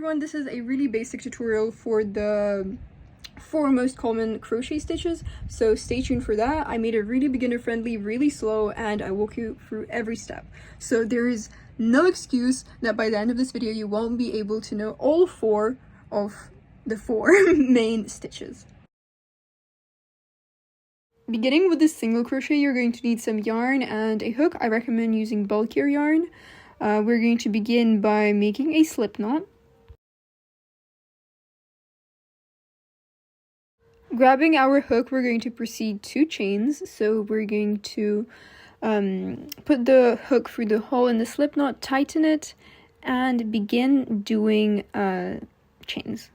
Everyone, this is a really basic tutorial for the 4 most common crochet stitches, so stay tuned for that. I made it really beginner friendly, really slow, and I walk you through every step. So there is no excuse that by the end of this video you won't be able to know all 4 of the 4 main stitches. Beginning with the single crochet, you're going to need some yarn and a hook. I recommend using bulkier yarn. We're going to begin by making a slip knot. Grabbing our hook, we're going to proceed 2 chains. So we're going to put the hook through the hole in the slip knot, tighten it, and begin doing chains.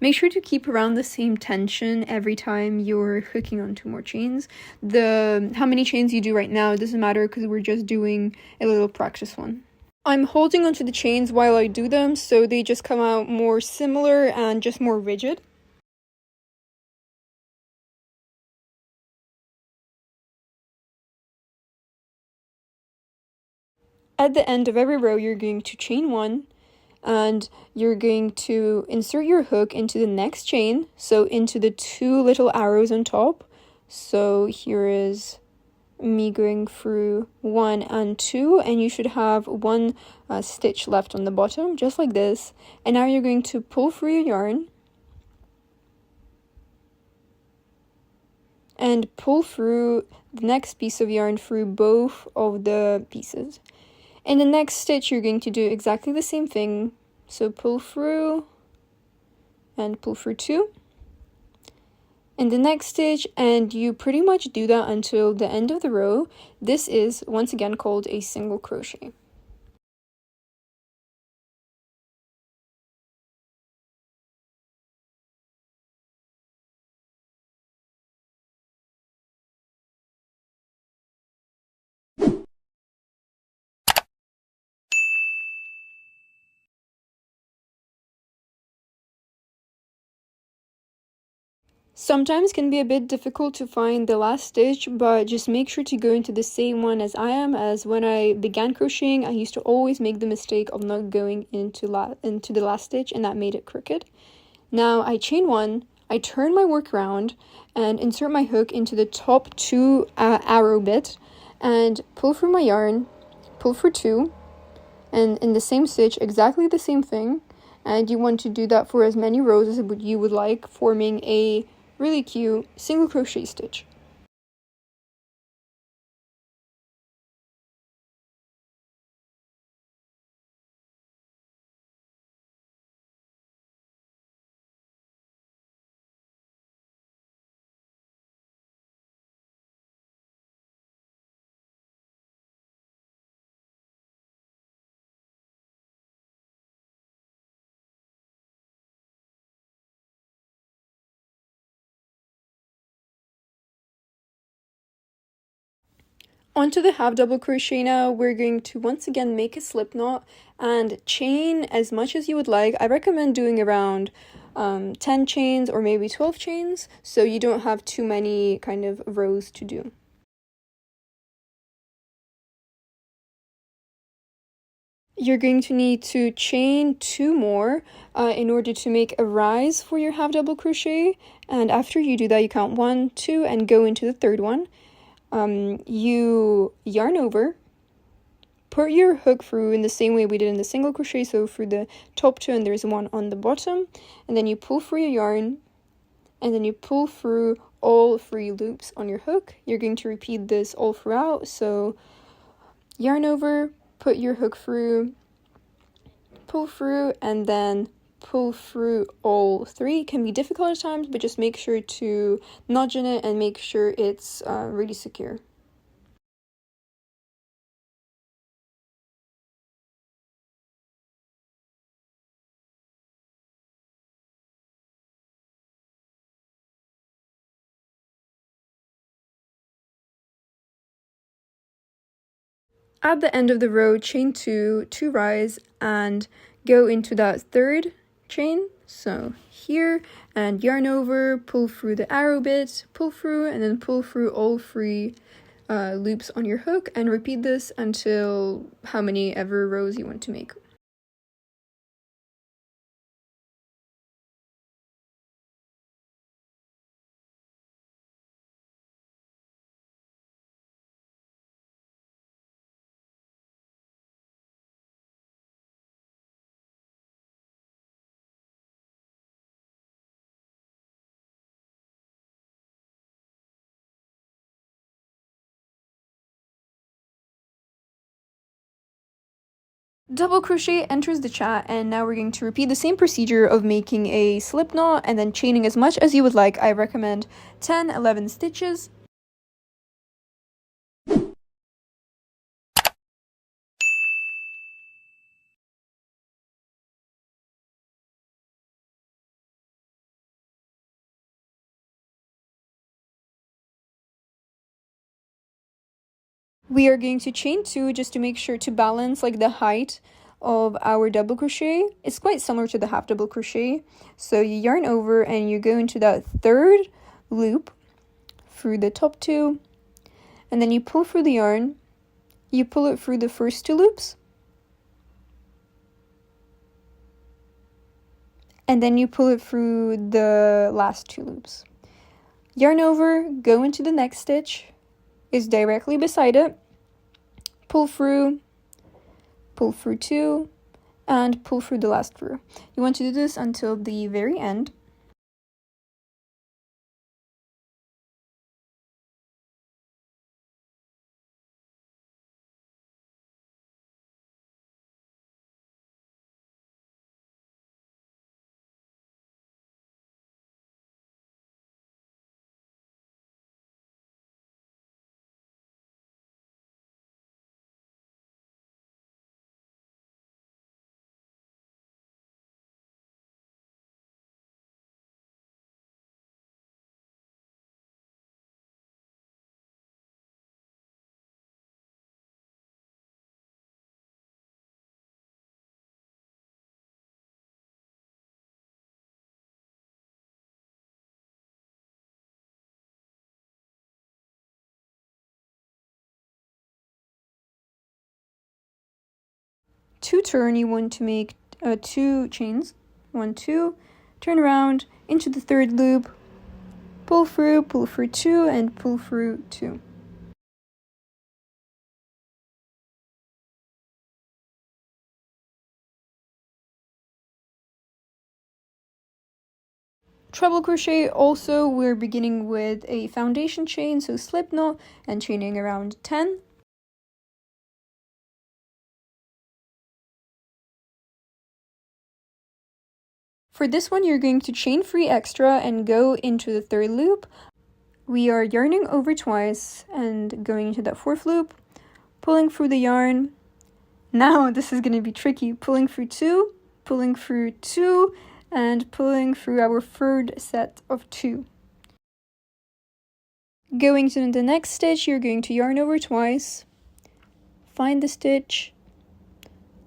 Make sure to keep around the same tension every time you're hooking on 2 more chains. How many chains you do right now doesn't matter because we're just doing a little practice one. I'm holding onto the chains while I do them, so they just come out more similar and just more rigid. At the end of every row, you're going to chain 1, and you're going to insert your hook into the next chain, so into the 2 little arrows on top. So here is me going through 1 and 2, and you should have 1 stitch left on the bottom, just like this. And now you're going to pull through your yarn and pull through the next piece of yarn through both of the pieces. In the next stitch, you're going to do exactly the same thing. So pull through and pull through 2 in the next stitch, and you pretty much do that until the end of the row. This is once again called a single crochet. Sometimes can be a bit difficult to find the last stitch, but just make sure to go into the same one as I am, as when I began crocheting, I used to always make the mistake of not going into the last stitch, and that made it crooked. Now I chain 1, I turn my work around and insert my hook into the top 2 arrow bit and pull through my yarn, pull through 2, and in the same stitch, exactly the same thing. And you want to do that for as many rows as you would like, forming a really cute single crochet stitch. Onto the half double crochet now. We're going to once again make a slip knot and chain as much as you would like. I recommend doing around 10 chains or maybe 12 chains, so you don't have too many kind of rows to do. You're going to need to chain 2 more in order to make a rise for your half double crochet, and after you do that, you count 1, 2, and go into the 3rd one. You yarn over, put your hook through in the same way we did in the single crochet, so through the top 2 and there's 1 on the bottom, and then you pull through your yarn, and then you pull through all 3 loops on your hook. You're going to repeat this all throughout, so yarn over, put your hook through, pull through, and then pull through all 3. It can be difficult at times, but just make sure to nudge in it and make sure it's really secure. At the end of the row, chain 2 to rise and go into that 3rd chain, so here, and yarn over, pull through the arrow bit, pull through, and then pull through all 3 loops on your hook, and repeat this until how many ever rows you want to make. Double crochet enters the chat, and now we're going to repeat the same procedure of making a slip knot and then chaining as much as you would like. I recommend 10, 11 stitches. We are going to chain 2 just to make sure to balance like the height of our double crochet. It's quite similar to the half double crochet. So you yarn over and you go into that third loop through the top 2, and then you pull through the yarn. You pull it through the first 2 loops, and then you pull it through the last 2 loops. Yarn over, go into the next stitch, is directly beside it, pull through 2, and pull through the last through. You want to do this until the very end. To turn, you want to make 2 chains, 1, 2, turn around into the third loop, pull through 2, and pull through 2. Treble crochet, also we're beginning with a foundation chain, so slip knot and chaining around 10. For this one, you're going to chain 3 extra and go into the third loop. We are yarning over twice and going into that 4th loop, pulling through the yarn. Now this is going to be tricky, pulling through 2, and pulling through our third set of 2. Going to the next stitch, you're going to yarn over twice, find the stitch,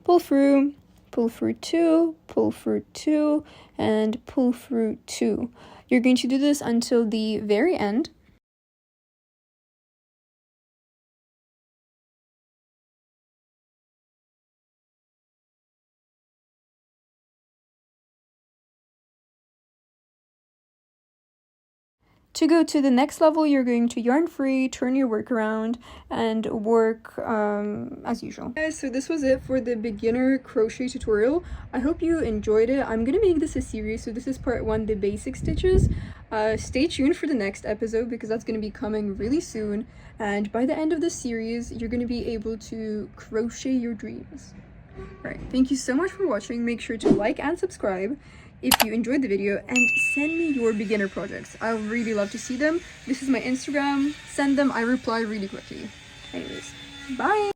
pull through 2, pull through 2, and pull through 2. You're going to do this until the very end. To go to the next level, you're going to yarn free, turn your work around, and work as usual. Guys, so this was it for the beginner crochet tutorial. I hope you enjoyed it. I'm gonna make this a series, so this is part 1, the basic stitches. Stay tuned for the next episode because that's gonna be coming really soon. And by the end of this series, you're gonna be able to crochet your dreams. Alright, thank you so much for watching. Make sure to like and subscribe if you enjoyed the video, and send me your beginner projects. I would really love to see them. This is my Instagram. Send them, I reply really quickly. Anyways, bye!